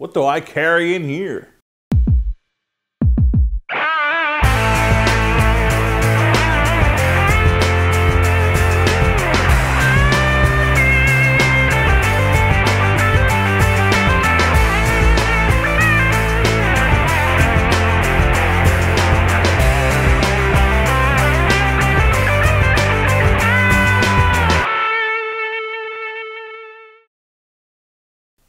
What do I carry in here?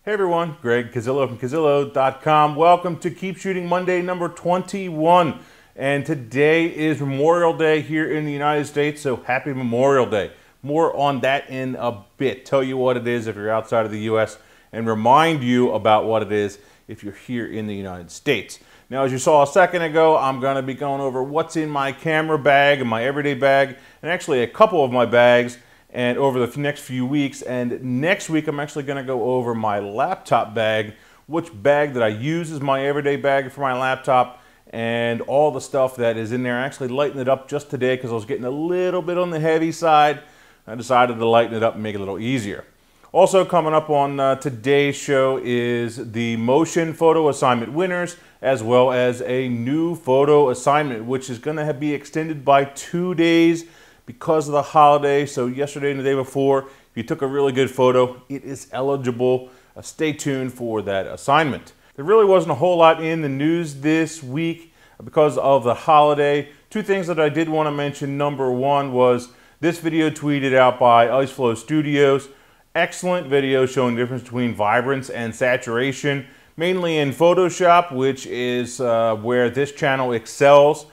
Hey everyone, Greg Cazillo from Cazillo.com. Welcome to Keep Shooting Monday number 21. And today is Memorial Day here in the United States, so happy Memorial Day. More on that in a bit. Tell you what it is if you're outside of the US and remind you about what it is if you're here in the United States. Now, as you saw a second ago, I'm going to be going over what's in my camera bag and my everyday bag, and actually a couple of my bags, and over the next few weeks. And next week I'm actually going to go over my laptop bag, which bag that I use as my everyday bag for my laptop, and all the stuff that is in there. I actually lightened it up just today because I was getting a little bit on the heavy side. I decided to lighten it up and make it a little easier. Also coming up on today's show is the motion photo assignment winners, as well as a new photo assignment, which is going to be extended by 2 days because of the holiday. So yesterday and the day before, if you took a really good photo, it is eligible. Stay tuned for that assignment. There really wasn't a whole lot in the news this week because of the holiday. Two things that I did want to mention. Number one was this video tweeted out by Iceflow Studios. Excellent video showing the difference between vibrance and saturation, mainly in Photoshop, which is where this channel excels.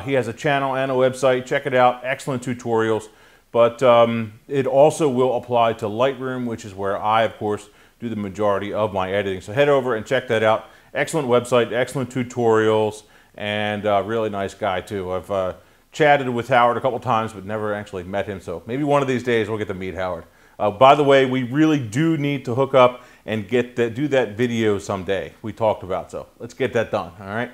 He has a channel and a website. Check it out. Excellent tutorials. But it also will apply to Lightroom, which is where I, of course, do the majority of my editing. So head over and check that out. Excellent website, excellent tutorials, and really nice guy, too. I've chatted with Howard a couple times, but never actually met him. So maybe one of these days we'll get to meet Howard. By the way, we really do need to hook up and do that video someday we talked about. So let's get that done, all right?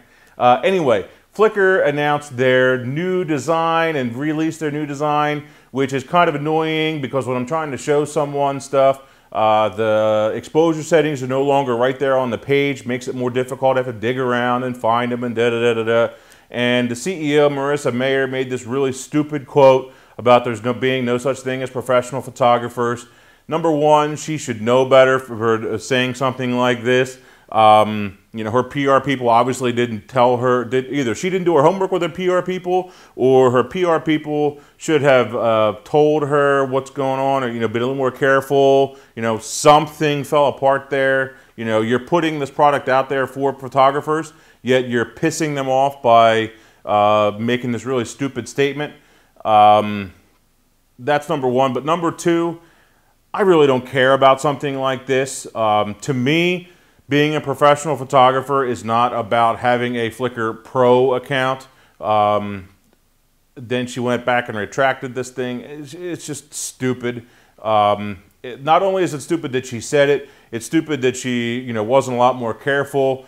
Anyway, Flickr announced their new design and released their new design, which is kind of annoying because when I'm trying to show someone stuff, the exposure settings are no longer right there on the page. Makes it more difficult. I have to dig around and find them and da-da-da-da-da. And the CEO, Marissa Mayer, made this really stupid quote about there's being no such thing as professional photographers. Number one, she should know better for saying something like this. You know, her PR people obviously didn't tell her, either she didn't do her homework with her PR people, or her PR people should have told her what's going on, or, you know, been a little more careful. You know, something fell apart there. You know, you're putting this product out there for photographers, yet you're pissing them off by making this really stupid statement. That's number one. But number two, I really don't care about something like this. To me, being a professional photographer is not about having a Flickr Pro account. Then she went back and retracted this thing. It's just stupid. Not only is it stupid that she said it, it's stupid that she, you know, wasn't a lot more careful,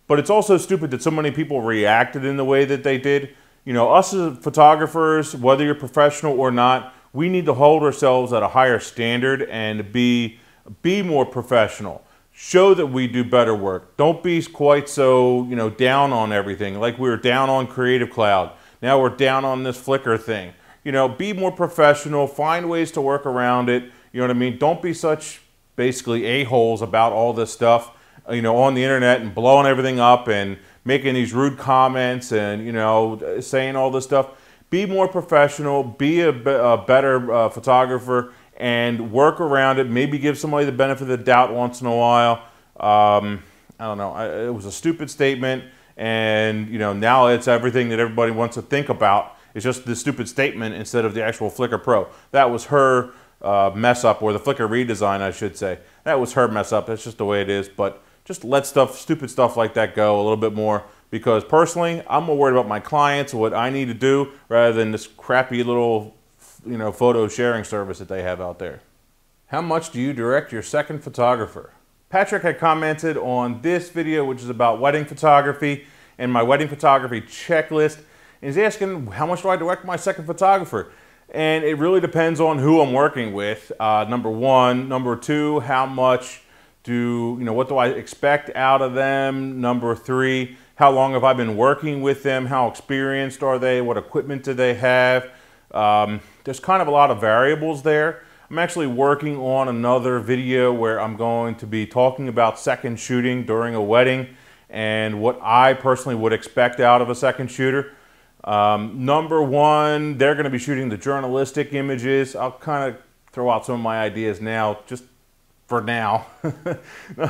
but it's also stupid that so many people reacted in the way that they did. You know, us as photographers, whether you're professional or not, we need to hold ourselves at a higher standard and be more professional. Show that we do better work. Don't be quite so, you know, down on everything. Like we were down on Creative Cloud. Now we're down on this Flickr thing. You know, be more professional. Find ways to work around it. You know what I mean? Don't be such basically a-holes about all this stuff, you know, on the internet and blowing everything up and making these rude comments and, you know, saying all this stuff. Be more professional. Be a better photographer. And work around it. Maybe give somebody the benefit of the doubt once in a while. I don't know. It was a stupid statement, and you know, now it's everything that everybody wants to think about. It's just the stupid statement instead of the actual Flickr Pro. That was her mess up, or the Flickr redesign, I should say. That was her mess up. That's just the way it is. But just let stupid stuff like that go a little bit more. Because personally, I'm more worried about my clients, what I need to do, rather than this crappy little, you know, photo sharing service that they have out there. How much do you direct your second photographer? Patrick had commented on this video, which is about wedding photography and my wedding photography checklist. And he's asking, how much do I direct my second photographer? And it really depends on who I'm working with, number one. Number two, how much what do I expect out of them? Number 3, how long have I been working with them? How experienced are they? What equipment do they have? There's kind of a lot of variables there. I'm actually working on another video where I'm going to be talking about second shooting during a wedding and what I personally would expect out of a second shooter. Number 1, they're going to be shooting the journalistic images. I'll kind of throw out some of my ideas now, just for now.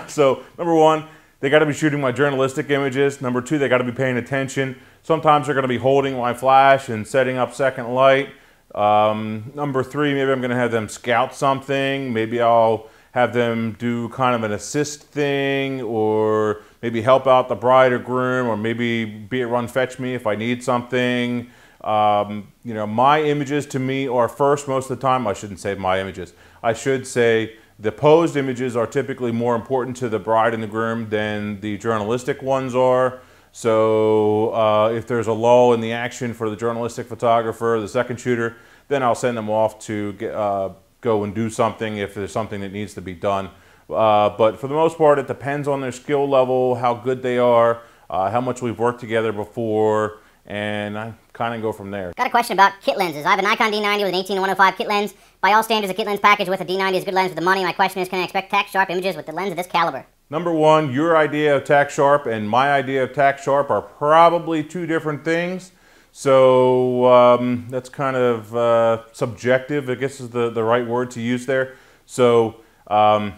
So number 1, they got to be shooting my journalistic images. Number 2, they got to be paying attention. Sometimes they're going to be holding my flash and setting up second light. Number 3, maybe I'm going to have them scout something. Maybe I'll have them do kind of an assist thing, or maybe help out the bride or groom, or maybe be at run fetch me if I need something. My images to me are first most of the time. I shouldn't say my images. I should say the posed images are typically more important to the bride and the groom than the journalistic ones are. So if there's a lull in the action for the journalistic photographer, the second shooter, then I'll send them off to go and do something if there's something that needs to be done. But for the most part, it depends on their skill level, how good they are, how much we've worked together before, and I kind of go from there. Got a question about kit lenses. I have a Nikon D90 with an 18-105 kit lens. By all standards, a kit lens package with a D90 is a good lens with the money. My question is, can I expect tack sharp images with the lens of this caliber? Number 1, your idea of tack sharp and my idea of tack sharp are probably 2 different things. So that's kind of subjective, I guess is the right word to use there. So I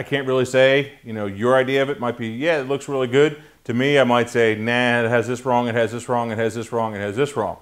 can't really say, your idea of it might be, yeah, it looks really good. To me, I might say, nah, it has this wrong, it has this wrong, it has this wrong, it has this wrong.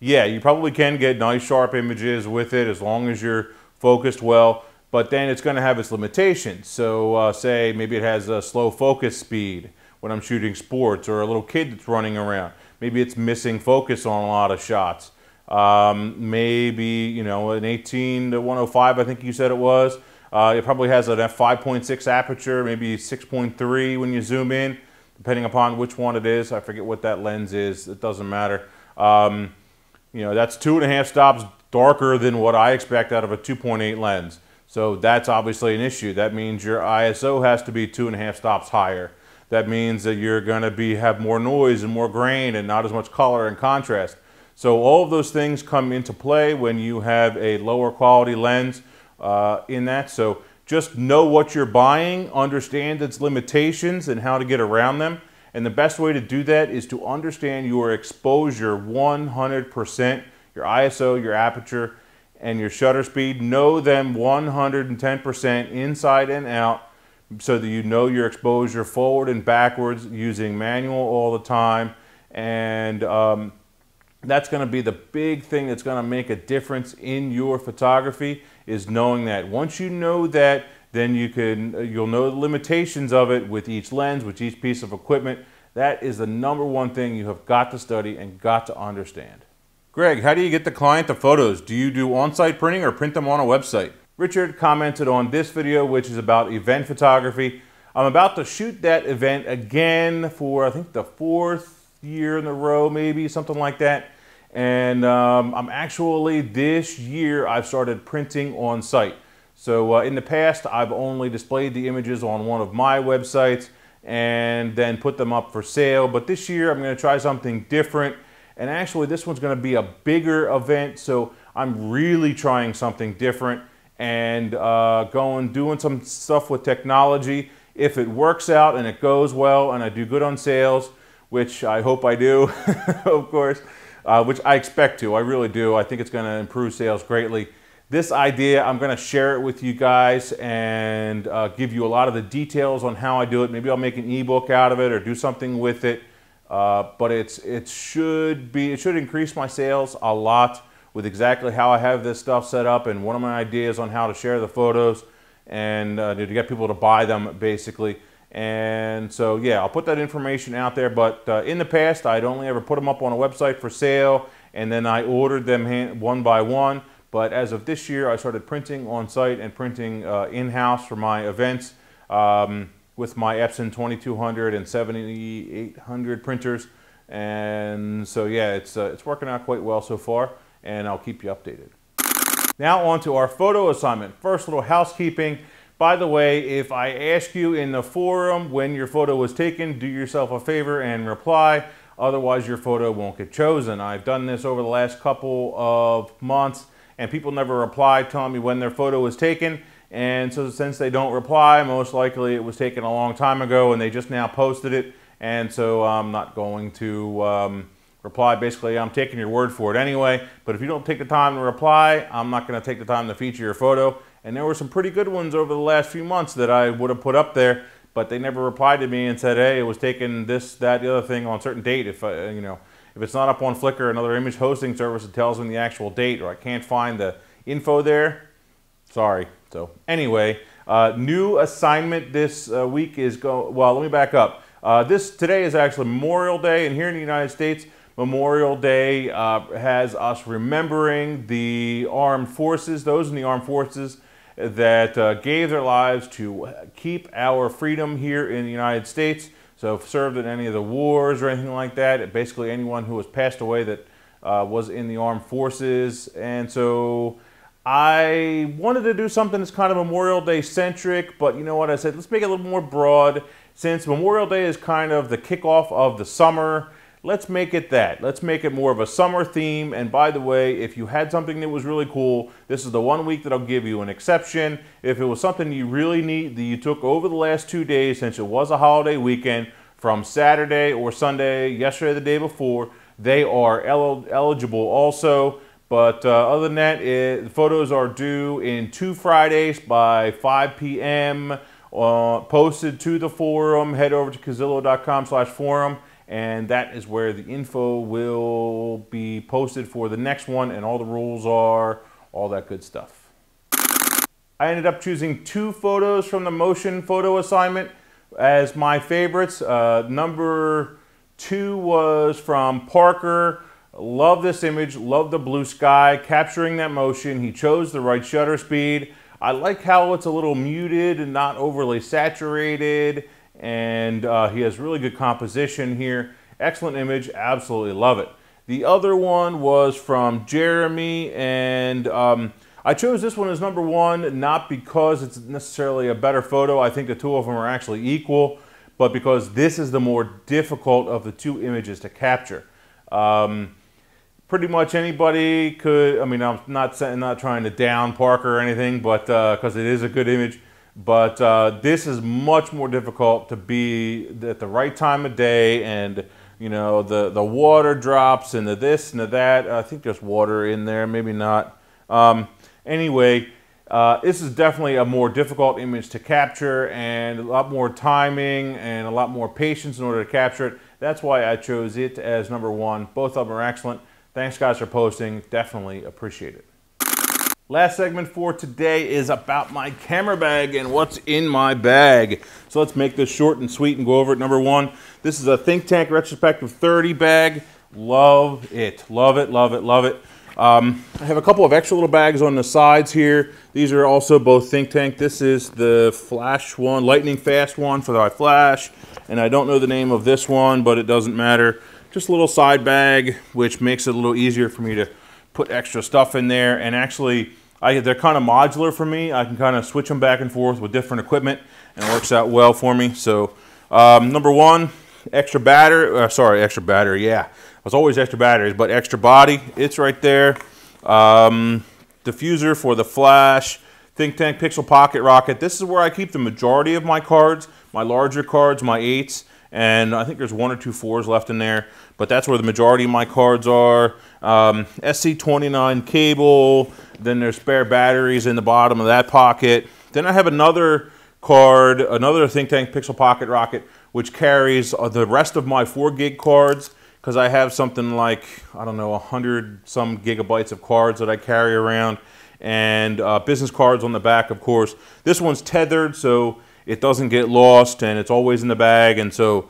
Yeah, you probably can get nice sharp images with it as long as you're focused well, but then it's going to have its limitations. So say maybe it has a slow focus speed when I'm shooting sports, or a little kid that's running around. Maybe it's missing focus on a lot of shots. Maybe, an 18-105, I think you said it was. It probably has an f5.6 aperture, maybe 6.3 when you zoom in, depending upon which one it is. I forget what that lens is. It doesn't matter. That's 2.5 stops darker than what I expect out of a 2.8 lens. So that's obviously an issue. That means your ISO has to be 2.5 stops higher. That means that you're going to have more noise and more grain and not as much color and contrast. So all of those things come into play when you have a lower quality lens in that. So just know what you're buying, understand its limitations and how to get around them. And the best way to do that is to understand your exposure 100%, your ISO, your aperture, and your shutter speed. Know them 110% inside and out, so that you know your exposure forward and backwards, using manual all the time. And that's going to be the big thing that's going to make a difference in your photography, is knowing that. Once you know that, then you'll know the limitations of it with each lens, with each piece of equipment. That is the number 1 thing you have got to study and got to understand. Greg, how do you get the client the photos? Do you do on-site printing or print them on a website? Richard commented on this video, which is about event photography. I'm about to shoot that event again for, I think, the 4th year in a row, maybe, something like that. And I'm actually, this year, I've started printing on site. So in the past, I've only displayed the images on one of my websites and then put them up for sale. But this year, I'm going to try something different. And actually, this one's going to be a bigger event, so I'm really trying something different and doing some stuff with technology. If it works out and it goes well and I do good on sales, which I hope I do, of course, which I expect to, I really do. I think it's going to improve sales greatly. This idea, I'm going to share it with you guys and give you a lot of the details on how I do it. Maybe I'll make an ebook out of it or do something with it. But it should increase my sales a lot with exactly how I have this stuff set up, and one of my ideas on how to share the photos and to get people to buy them, basically. And so, yeah, I'll put that information out there. But in the past, I'd only ever put them up on a website for sale, and then I ordered them one by one. But as of this year, I started printing on site and printing in-house for my events with my Epson 2200 and 7800 printers. And so, yeah, it's working out quite well so far, and I'll keep you updated. Now on to our photo assignment. First, little housekeeping. By the way, if I ask you in the forum when your photo was taken, do yourself a favor and reply. Otherwise, your photo won't get chosen. I've done this over the last couple of months, and people never reply telling me when their photo was taken. And so since they don't reply, most likely it was taken a long time ago and they just now posted it. And so I'm not going to reply. Basically, I'm taking your word for it anyway. But if you don't take the time to reply, I'm not going to take the time to feature your photo. And there were some pretty good ones over the last few months that I would have put up there, but they never replied to me and said, hey, it was taken this, that, the other thing on a certain date. If if it's not up on Flickr, another image hosting service that tells me the actual date, or I can't find the info there, sorry. So anyway, new assignment this week is well, let me back up. Today is actually Memorial Day, and here in the United States, Memorial Day has us remembering the armed forces, those in the armed forces that gave their lives to keep our freedom here in the United States. So if served in any of the wars or anything like that, basically anyone who has passed away that was in the armed forces. And so I wanted to do something that's kind of Memorial Day centric, but you know what, I said, let's make it a little more broad. Since Memorial Day is kind of the kickoff of the summer, let's make it that. Let's make it more of a summer theme. And by the way, if you had something that was really cool, this is the 1 week that I'll give you an exception. If it was something you really need that you took over the last 2 days, since it was a holiday weekend, from Saturday or Sunday, yesterday, the day before, they are eligible also. But other than that, the photos are due in 2 Fridays by 5 p.m. Posted to the forum. Head over to Cazillo.com/forum. And that is where the info will be posted for the next one, and all the rules are, all that good stuff. I ended up choosing 2 photos from the motion photo assignment as my favorites. Number 2 was from Parker. Love this image, love the blue sky, capturing that motion. He chose the right shutter speed. I like how it's a little muted and not overly saturated. And he has really good composition here. Excellent image, absolutely love it. The other one was from Jeremy, and I chose this one as number 1, not because it's necessarily a better photo. I think the 2 of them are actually equal, but because this is the more difficult of the 2 images to capture. Pretty much anybody could, I mean, I'm not trying to down Parker or anything, but because it is a good image. But this is much more difficult to be at the right time of day, and you know, the water drops and the this and the that. I think there's water in there, maybe not. Anyway, this is definitely a more difficult image to capture, and a lot more timing and a lot more patience in order to capture it. That's why I chose it as number 1. Both of them are excellent. Thanks guys for posting. Definitely appreciate it. Last segment for today is about my camera bag and what's in my bag. So let's make this short and sweet and go over it. Number 1, this is a Think Tank Retrospective 30 bag. Love it, love it, love it, love it. I have a couple of extra little bags on the sides here. These are also both Think Tank. This is the flash one, lightning fast one for my flash. And I don't know the name of this one, but it doesn't matter. Just a little side bag, which makes it a little easier for me to put extra stuff in there. And actually, they're kind of modular for me. I can kind of switch them back and forth with different equipment, and it works out well for me. So number 1, extra battery, extra battery, yeah. It's always extra batteries, but extra body, it's right there. Diffuser for the flash, Think Tank Pixel Pocket Rocket. This is where I keep the majority of my cards, my larger cards, my 8s. And I think there's 1 or 2 4s left in there, but that's where the majority of my cards are. SC29 cable, then there's spare batteries in the bottom of that pocket. Then I have another card, another Think Tank Pixel Pocket Rocket, which carries the rest of my 4 gig cards, because I have something like, I don't know, 100 some gigabytes of cards that I carry around, and business cards on the back, of course. This one's tethered, so it doesn't get lost, and it's always in the bag, and so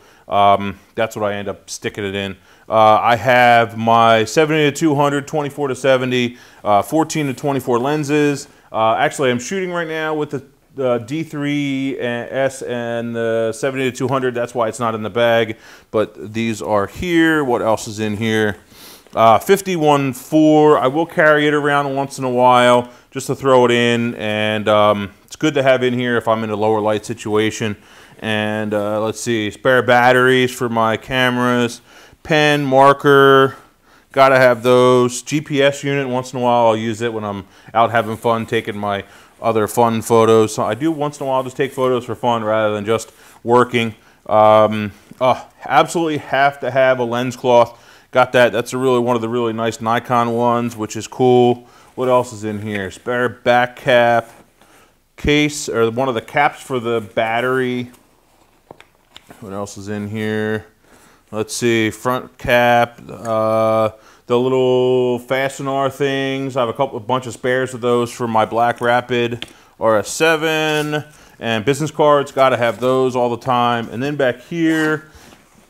that's what I end up sticking it in. I have my 70-200, 24-70, 14-24 lenses. Actually, I'm shooting right now with the D3S and the 70-200. That's why it's not in the bag, but these are here. What else is in here? 51.4. I will carry it around once in a while just to throw it in, and it's good to have in here if I'm in a lower light situation. And let's see, spare batteries for my cameras, pen, marker, gotta have those. GPS unit, once in a while I'll use it when I'm out having fun taking my other fun photos. So I do once in a while just take photos for fun rather than just working. Absolutely have to have a lens cloth. Got that. That's really one of the really nice Nikon ones, which is cool. What else is in here? Spare back cap, case, or one of the caps for the battery. What else is in here? Let's see, front cap, the little fastener things. I have a bunch of spares of those for my Black Rapid RS7, and business cards, gotta have those all the time. And then back here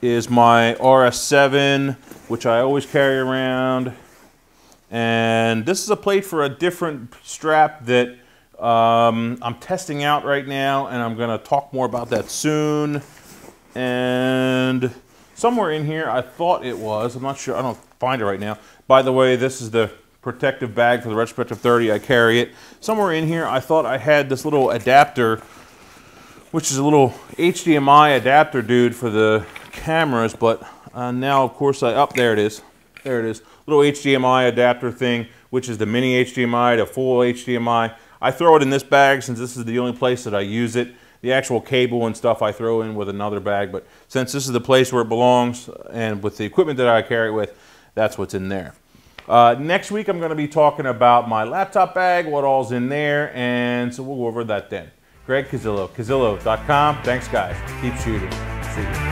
is my RS7, which I always carry around. And this is a plate for a different strap that I'm testing out right now, and I'm gonna talk more about that soon. And somewhere in here, I thought it was, I'm not sure, I don't find it right now. By the way, this is the protective bag for the Retrospective 30, I carry it. Somewhere in here, I thought I had this little adapter, which is a little HDMI adapter, dude, for the cameras, but now, of course, there it is. There it is. Little HDMI adapter thing, which is the mini HDMI to full HDMI. I throw it in this bag since this is the only place that I use it. The actual cable and stuff I throw in with another bag, but since this is the place where it belongs and with the equipment that I carry it with, that's what's in there. Next week I'm going to be talking about my laptop bag, what all's in there, and so we'll go over that then. Greg Cazillo, Cazillo.com. Thanks guys. Keep shooting. See you.